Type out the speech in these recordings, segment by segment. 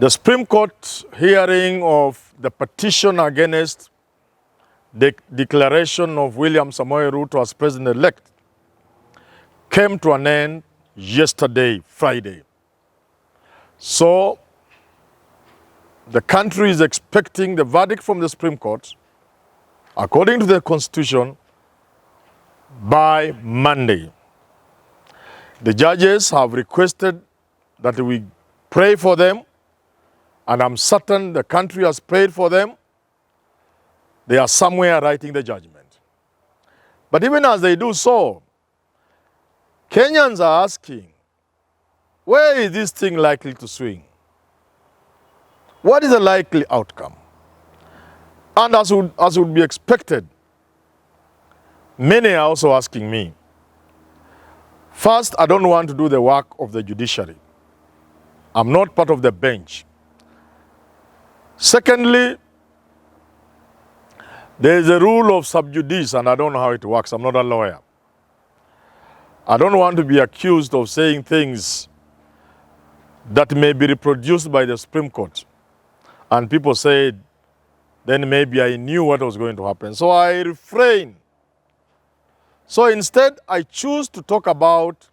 The Supreme Court hearing of the petition against the declaration of William Samoei Ruto as president-elect came to an end yesterday, Friday. So the country is expecting the verdict from the Supreme Court, according to the Constitution, by Monday. The judges have requested that we pray for them, and I'm certain the country has prayed for them. They are somewhere writing the judgment. But even as they do so, Kenyans are asking, where is this thing likely to swing? What is the likely outcome? And as would be expected, many are also asking me, first, I don't want to do the work of the judiciary. I'm not part of the bench. Secondly, there is a rule of sub judice, and I don't know how it works. I'm not a lawyer. I don't want to be accused of saying things that may be reproduced by the Supreme Court. And people say, then maybe I knew what was going to happen. So I refrain. So instead, I choose to talk about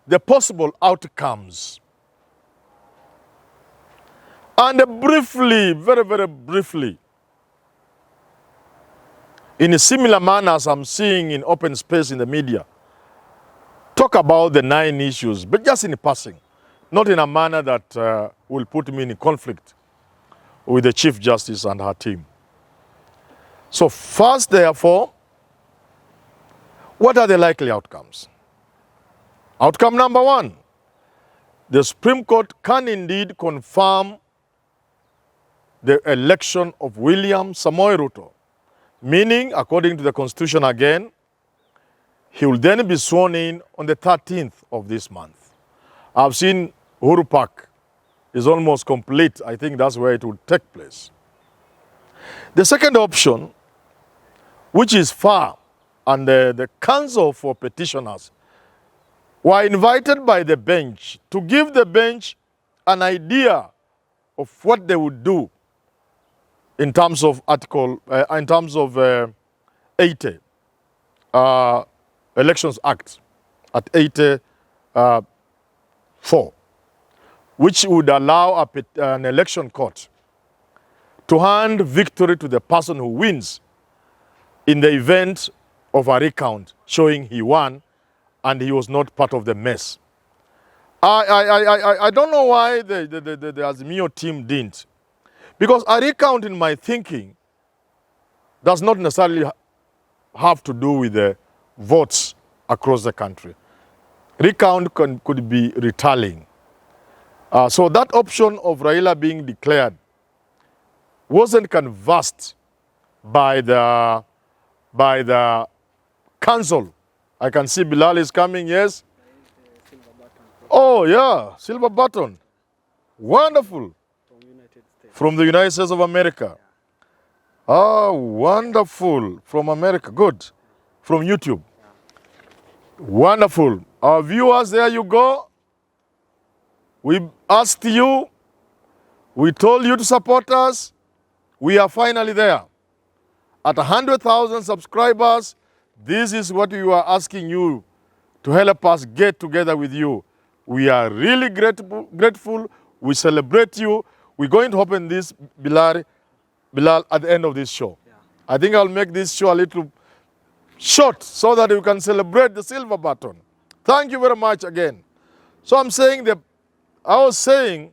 the possible outcomes. And briefly, very, very briefly, in a similar manner as I'm seeing in open space in the media, talk about the 9 issues, but just in passing, not in a manner that will put me in conflict with the Chief Justice and her team. So first, therefore, what are the likely outcomes? Outcome number 1, the Supreme Court can indeed confirm the election of William Samoei Ruto, meaning, according to the Constitution again, he will then be sworn in on the 13th of this month. I've seen Uhuru Park is almost complete. I think that's where it will take place. The second option, which is far, and the Council for Petitioners were invited by the bench to give the bench an idea of what they would do in terms of in terms of 80 Elections Act at 84, which would allow an election court to hand victory to the person who wins in the event of a recount showing he won and he was not part of the mess. I don't know why the Azimio team didn't. Because a recount, in my thinking, does not necessarily have to do with the votes across the country. Recount could be retallying. So that option of Raila being declared wasn't canvassed by the council. I can see Bilal is coming, yes? Oh, yeah, silver button. Wonderful. From the United States of America. Oh, wonderful. From America. Good. From YouTube. Wonderful. Our viewers, there you go. We asked you. We told you to support us. We are finally there. At 100,000 subscribers, this is what we were asking you to help us get together with you. We are really grateful. We celebrate you. We're going to open this, Bilal, at the end of this show. Yeah. I think I'll make this show a little short so that you can celebrate the silver button. Thank you very much again. So I was saying,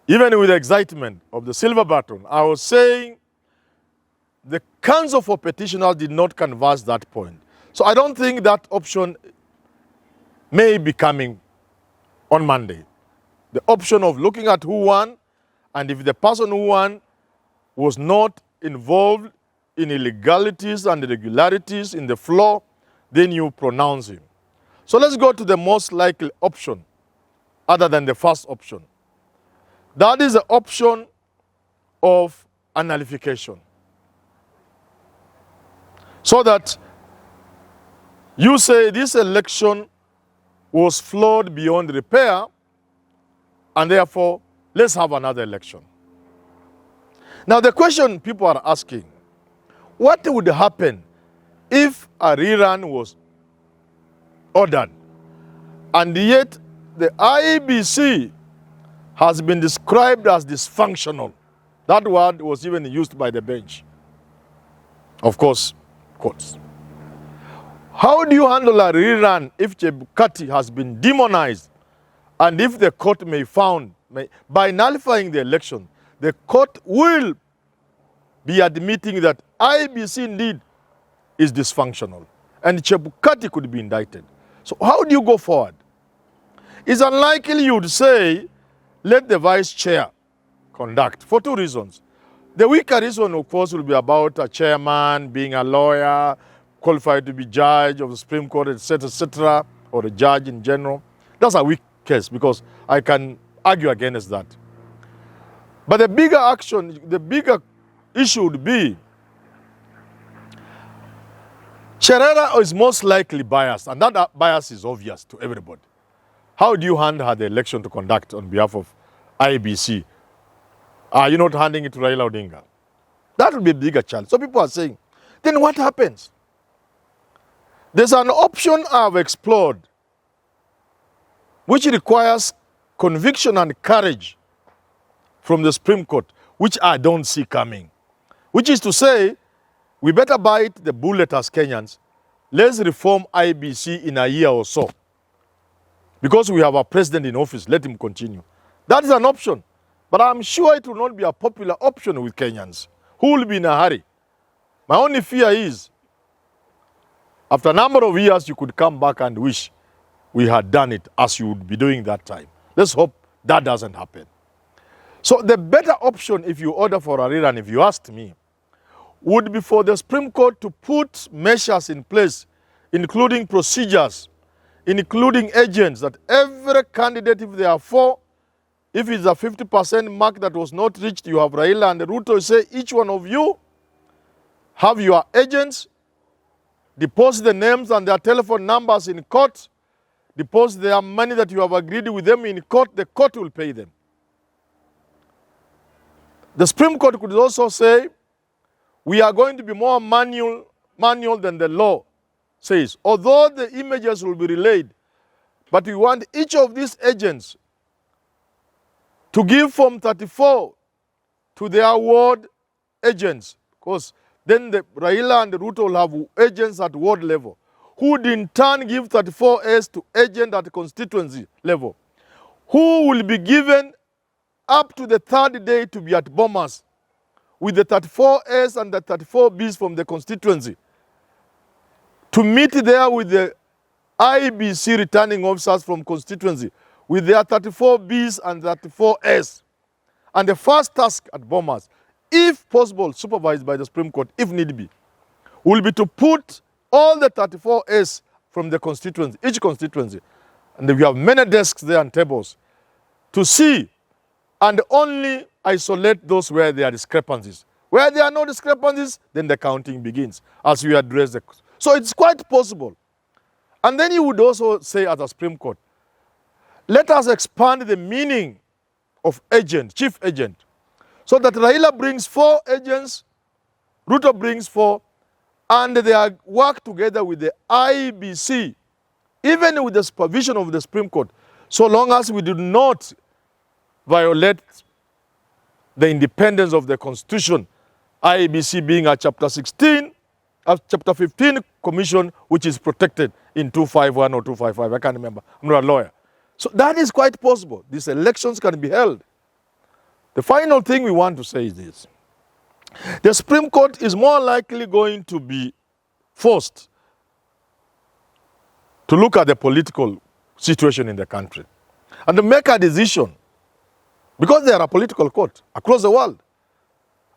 even with the excitement of the silver button, I was saying the Council for Petitioners did not canvass that point. So I don't think that option may be coming on Monday. The option of looking at who won, and if the person who won was not involved in illegalities and irregularities in the floor, then you pronounce him. So let's go to the most likely option, other than the first option. That is the option of a nullification. So that you say this election was flawed beyond repair, and therefore, let's have another election. Now, the question people are asking, what would happen if a rerun was ordered, and yet the IEBC has been described as dysfunctional? That word was even used by the bench. Of course, courts. How do you handle a rerun if Chebukati has been demonized, and if the court by nullifying the election, the court will be admitting that IEBC indeed is dysfunctional, and Chebukati could be indicted? So how do you go forward? It's unlikely you would say, let the vice chair conduct, for two reasons. The weaker reason, of course, will be about a chairman being a lawyer, qualified to be judge of the Supreme Court, etc., or a judge in general. That's a weak case, because I can argue against that. But the bigger issue would be, Cherera is most likely biased, and that bias is obvious to everybody. How do you hand her the election to conduct on behalf of IEBC? Are you not handing it to Raila Odinga? That will be a bigger challenge. So people are saying, then what happens? There's an option I've explored which requires conviction and courage from the Supreme Court, which I don't see coming. Which is to say, we better bite the bullet as Kenyans. Let's reform IEBC in a year or so. Because we have a president in office, let him continue. That is an option. But I'm sure it will not be a popular option with Kenyans, who will be in a hurry. My only fear is, after a number of years, you could come back and wish we had done it as you would be doing that time. Let's hope that doesn't happen. So the better option, if you order for a rerun, if you asked me, would be for the Supreme Court to put measures in place, including procedures, including agents, that every candidate, if there are 4, if it's a 50% mark that was not reached, you have Raila and Ruto say, each one of you have your agents, deposit the names and their telephone numbers in court, deposit their money that you have agreed with them in court, the court will pay them. The Supreme Court could also say, we are going to be more manual than the law says. Although the images will be relayed, but we want each of these agents to give Form 34 to their ward agents, because then the Raila and the Ruto will have agents at ward level, who would in turn give 34S to agent at constituency level, who will be given up to the 3rd day to be at Bomas, with the 34S and the 34Bs from the constituency, to meet there with the IEBC returning officers from constituency, with their 34Bs and 34S. And the first task at Bomas, if possible, supervised by the Supreme Court, if need be, will be to put all the 34S from the constituency, each constituency, and we have many desks there and tables, to see and only isolate those where there are discrepancies. Where there are no discrepancies, then the counting begins as we address the... So it's quite possible. And then you would also say as a Supreme Court, let us expand the meaning of agent, chief agent, so that Raila brings 4 agents, Ruto brings 4, and they work together with the IEBC, even with the supervision of the Supreme Court, so long as we do not violate the independence of the Constitution, IEBC being a Chapter 15 commission, which is protected in 251 or 255, I can't remember, I'm not a lawyer. So that is quite possible. These elections can be held. The final thing we want to say is this. The Supreme Court is more likely going to be forced to look at the political situation in the country and to make a decision, because they are a political court across the world.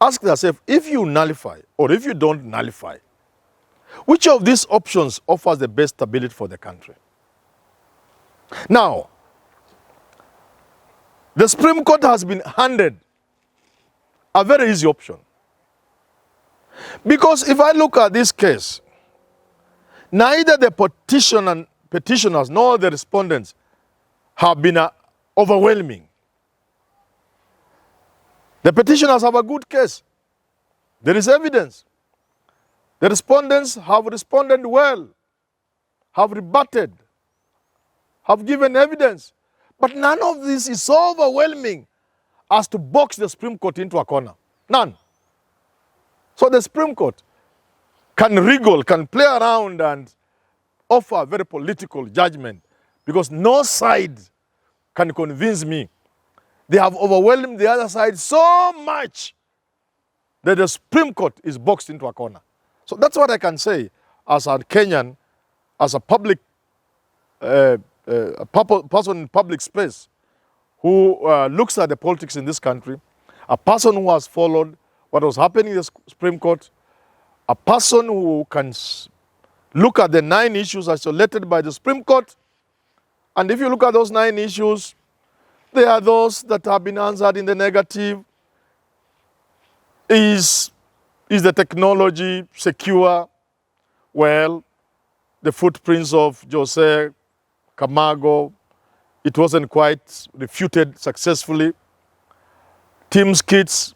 Ask yourself, if you nullify or if you don't nullify, which of these options offers the best stability for the country? Now, the Supreme Court has been handed a very easy option. Because if I look at this case, neither the petitioners nor the respondents have been overwhelming. The petitioners have a good case. There is evidence. The respondents have responded well, have rebutted, have given evidence. But none of this is so overwhelming as to box the Supreme Court into a corner. None. So the Supreme Court can wriggle, can play around and offer a very political judgment because no side can convince me. They have overwhelmed the other side so much that the Supreme Court is boxed into a corner. So that's what I can say as a Kenyan, as a public person in public space who looks at the politics in this country, a person who has followed what was happening in the Supreme Court, a person who can look at the 9 issues isolated by the Supreme Court. And if you look at those 9 issues, there are those that have been answered in the negative. Is the technology secure? Well, the footprints of Jose Camargo, it wasn't quite refuted successfuli. Teams kits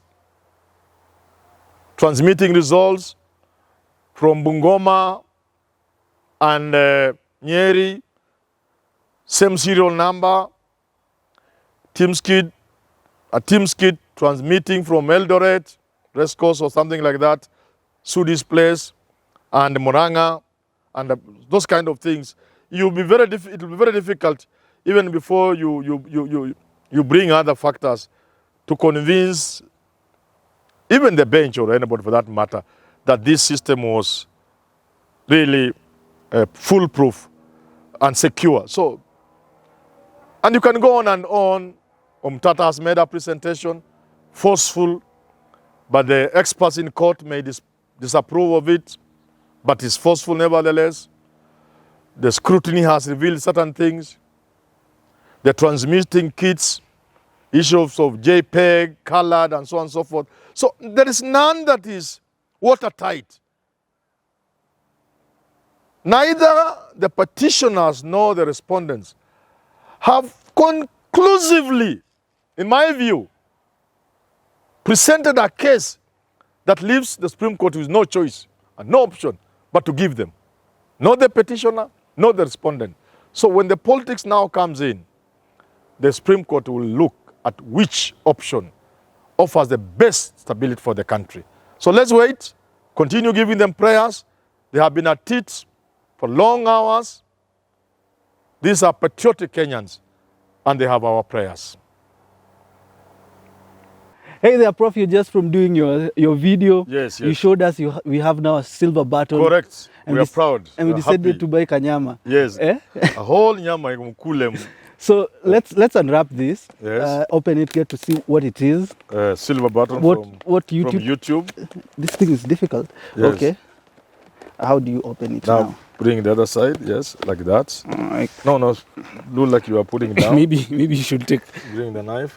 transmitting results from Bungoma and Nyeri, same serial number. A Teams kit transmitting from Eldoret, Rescos or something like that, Sudi's place, and Moranga, and those kind of things. It will be very difficult, even before you bring other factors to convince even the bench or anybody for that matter that this system was really foolproof and secure. So, and you can go on and on. Omtata has made a presentation, forceful, but the experts in court may disapprove of it, but it's forceful nevertheless. The scrutiny has revealed certain things. The transmitting kits, issues of JPEG, colored, and so on and so forth. So there is none that is watertight. Neither the petitioners nor the respondents have conclusively, in my view, presented a case that leaves the Supreme Court with no choice and no option but to give them. Not the petitioner, not the respondent. So when the politics now comes in, the Supreme Court will look at which option offers the best stability for the country. So let's wait, continue giving them prayers. They have been at it for long hours. These are patriotic Kenyans, and they have our prayers. Hey there, Prof, you're just from doing your video. Yes. You showed us we have now a silver button. Correct. And we are proud. And we decided to buy kanyama. Yes. Eh? A whole nyama mkulem. So let's unwrap this. Yes. Open it, get to see what it is. Silver button what YouTube? From YouTube. This thing is difficult. Yes. Okay. How do you open it now? Bring the other side, yes, like that. Right. No, do like you are putting down. maybe you should take. Bring the knife.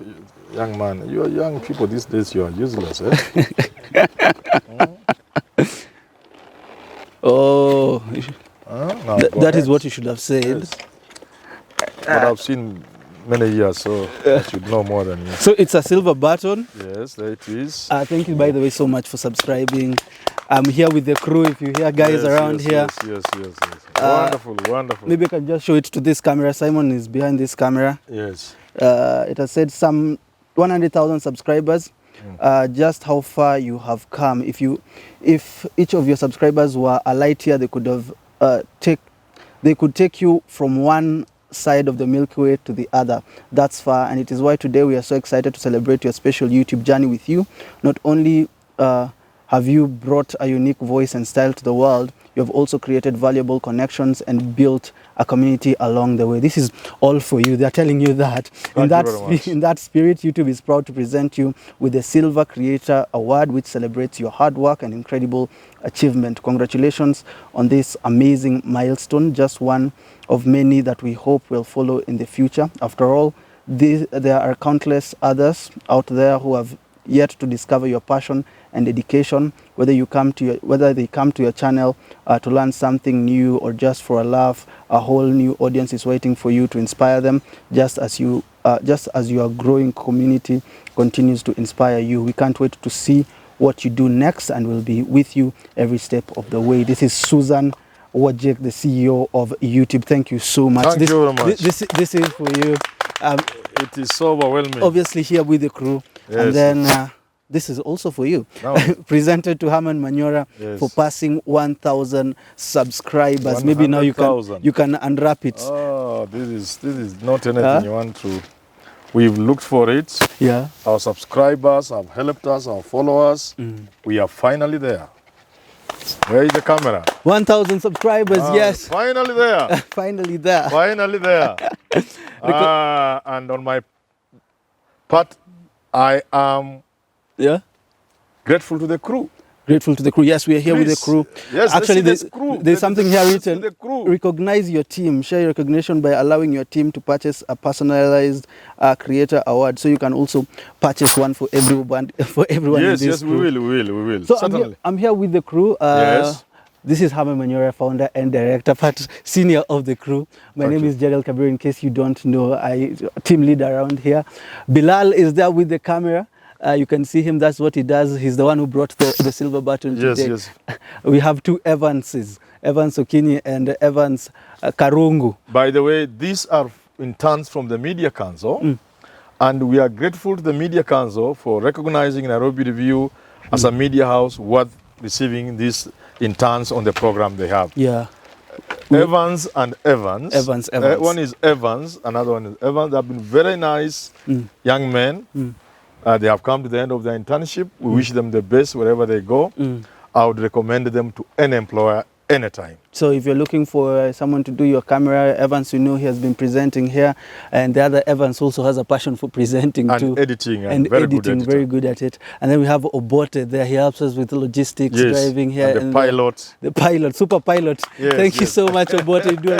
Young man, you are young people these days, you are useless, eh? Oh, that is what you should have said. Yes. But I've seen many years, so I should know more than you. So it's a silver button. Yes, there it is. Thank you, by the way, so much for subscribing. I'm here with the crew. If you hear guys around here. Yes. Wonderful. Maybe I can just show it to this camera. Simon is behind this camera. Yes. It has said some 100,000 subscribers. Just how far you have come. If each of your subscribers were a light year, they could take you from one side of the Milky Way to the other. That's far, and it is why today we are so excited to celebrate your special YouTube journey with you. Not only have you brought a unique voice and style to the world, you have also created valuable connections and built a community along the way. This is all for you. They're telling you that. In that spirit, YouTube is proud to present you with the Silver Creator Award, which celebrates your hard work and incredible achievement. Congratulations on this amazing milestone, just one of many that we hope will follow in the future. After all, there are countless others out there who have yet to discover your passion and dedication, whether they come to your channel to learn something new or just for a laugh, a whole new audience is waiting for you to inspire them, just as your growing community continues to inspire you. We can't wait to see what you do next, and we'll be with you every step of the way. This is Susan Wojcik, the CEO of YouTube. Thank you so much. Thank you very much. This is for you. It is so overwhelming. Obviously here with the crew. Yes. And then this is also for you. No. Presented to Herman Manyora for passing 1,000 subscribers. Maybe now you can unwrap it. Oh, this is not anything you want to. We've looked for it. Yeah. Our subscribers have helped us, our followers. We are finally there. Where is the camera? 1,000 subscribers, yes. Finally there. Finally there. Finally there. And on my part, I am grateful to the crew. Grateful to the crew. Yes, we are here with the crew. Yes, actually, crew. There's something here written. Recognize your team. Share your recognition by allowing your team to purchase a personalized creator award. So you can also purchase one for everyone. Yes, in this crew. we will. So I'm here with the crew. Yes. This is Herman Manyora, founder and director, but senior of the crew. My name is Gerald Kabir. In case you don't know, I team lead around here. Bilal is there with the camera. You can see him, that's what he does. He's the one who brought the silver button today. Yes. We have two Evanses, Evans Okini and Evans Karungu. By the way, these are interns from the Media Council, and we are grateful to the Media Council for recognizing Nairobi Review as a media house worth receiving these interns on the program they have. Yeah. Evans and Evans. Evans. One is Evans, another one is Evans. They have been very nice young men. They have come to the end of their internship. We wish them the best wherever they go. I would recommend them to any employer anytime. So if you're looking for someone to do your camera, Evans, you know, he has been presenting here, and the other Evans also has a passion for presenting and too. Editing, Very good at it. And then we have Obote there. He helps us with the logistics, driving here. And the pilot. The pilot, super pilot. Thank you so much, Obote. You do a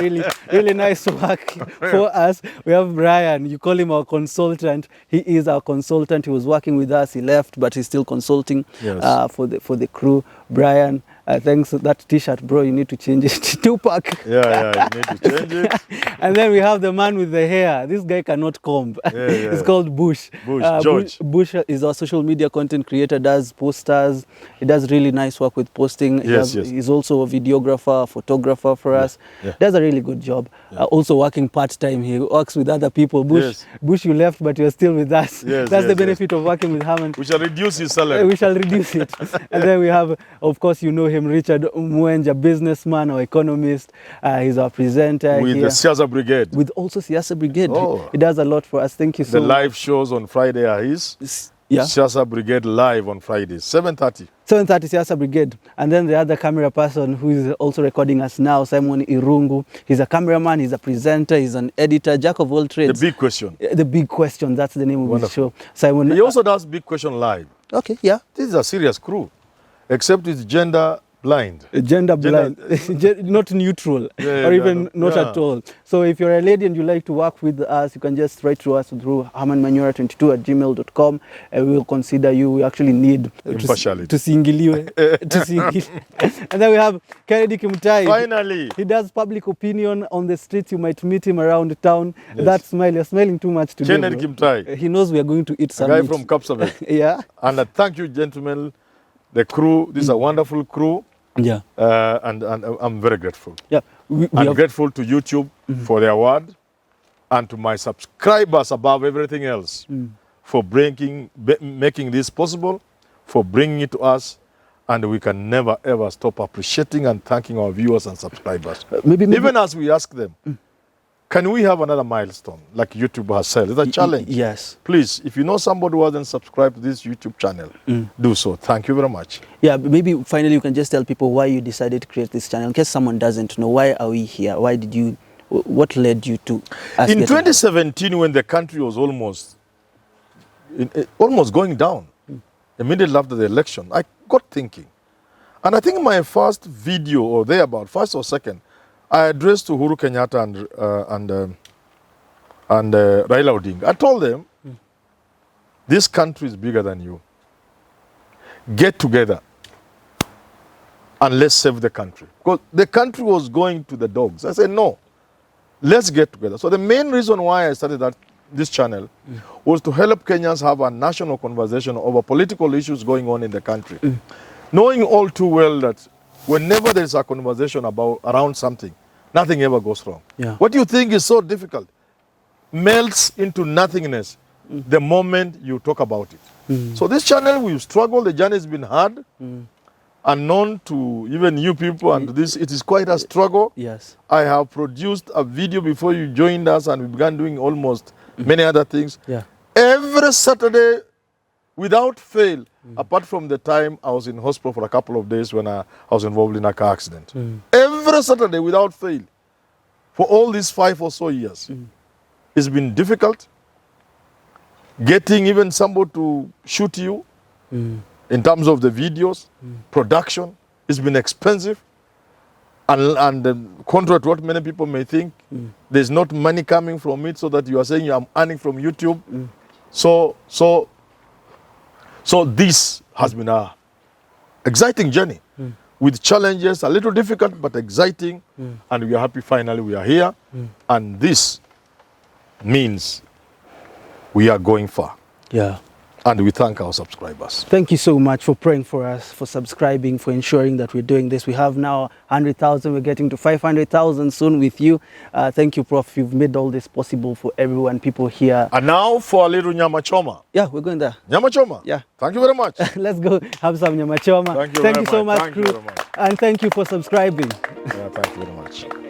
really nice work for us. We have Brian. You call him our consultant. He is our consultant. He was working with us. He left, but he's still consulting for the crew. Brian. Thanks for that t-shirt, bro. You need to change it. Tupac. Yeah, you need to change it. And then we have the man with the hair. This guy cannot comb. It's called Bush. George. Bush is our social media content creator, does posters. He does really nice work with posting. He's also a videographer, photographer for us. Does a really good job. Also working part-time. He works with other people. Bush, you left, but you're still with us. That's the benefit of working with Herman. We shall reduce his salary. We shall reduce it. And then we have, of course, you know him, Richard Mwenja, businessman or economist. He's our presenter with here. the Siasa Brigade. With also Siasa Brigade. He does a lot for us. Thank you so much. The live shows on Friday are his. Siasa Brigade live on Fridays, 7:30. 7:30 Siasa Brigade. And then the other camera person who is also recording us now, Simon Irungu. He's a cameraman, he's a presenter, he's an editor, jack of all trades. The Big Question. The Big Question, that's the name of his show. Simon. He also does Big Question live. Okay, yeah. This is a serious crew, except it's gender blind. Gender blind, not neutral, or even not at all. So if you're a lady and you like to work with us, you can just write to us through hermanmanyora22@gmail.com, and we will consider you. We actually need impartiality to single you. And then we have Kennedy Kimtai. Finally. He does public opinion on the streets. You might meet him around town. That smile, you're smiling too much today. Kennedy Kimtai. He knows we are going to eat some guy meat. from Kapsabet. Yeah. And thank you, gentlemen. The crew, this is a wonderful crew. Yeah. And I'm very grateful. Yeah. I'm grateful to YouTube for the award, and to my subscribers above everything else for making this possible, for bringing it to us, and we can never ever stop appreciating and thanking our viewers and subscribers. Maybe even as we ask them, can we have another milestone like YouTube has said? It's a challenge. Yes. Please, if you know somebody who hasn't subscribed to this YouTube channel, do so. Thank you very much. Yeah, maybe finally you can just tell people why you decided to create this channel. In case someone doesn't know, why are we here? Why did you, what led you to us? In 2017, when the country was almost going down, immediately after the election, I got thinking. And I think my first video, or thereabout, first or second, I addressed to Uhuru Kenyatta and Raila Odinga. I told them, this country is bigger than you. get together and let's save the country. Because the country was going to the dogs. I said, no, let's get together. So the main reason why I started this channel was to help Kenyans have a national conversation over political issues going on in the country. Knowing all too well that whenever there is a conversation around something, nothing ever goes wrong. Yeah. What you think is so difficult melts into nothingness the moment you talk about it. So this channel, we've struggled, the journey has been hard. Unknown to even you people, and this, it is quite a struggle. Yes. I have produced a video before you joined us, and we began doing almost many other things. Yeah. Every Saturday, without fail, apart from the time I was in hospital for a couple of days when I was involved in a car accident. Every Saturday, without fail, for all these 5 or so years. It's been difficult getting even somebody to shoot you. In terms of the videos, production, it's been expensive. And contrary to what many people may think, there's not money coming from it, so that you are saying I'm earning from YouTube. So this has been a exciting journey with challenges, a little difficult, but exciting. And we are happy finally we are here. And this means we are going far. Yeah. And we thank our subscribers. Thank you so much for praying for us, for subscribing, for ensuring that we're doing this. We have now 100,000. We're getting to 500,000 soon with you. Thank you, Prof. You've made all this possible for everyone, people here. And now for a little nyama choma. Yeah, we're going there. Nyama choma? Yeah. Thank you very much. Let's go have some nyama choma. Thank you so much, Thank crew. you very much. And thank you for subscribing. Yeah, thank you very much.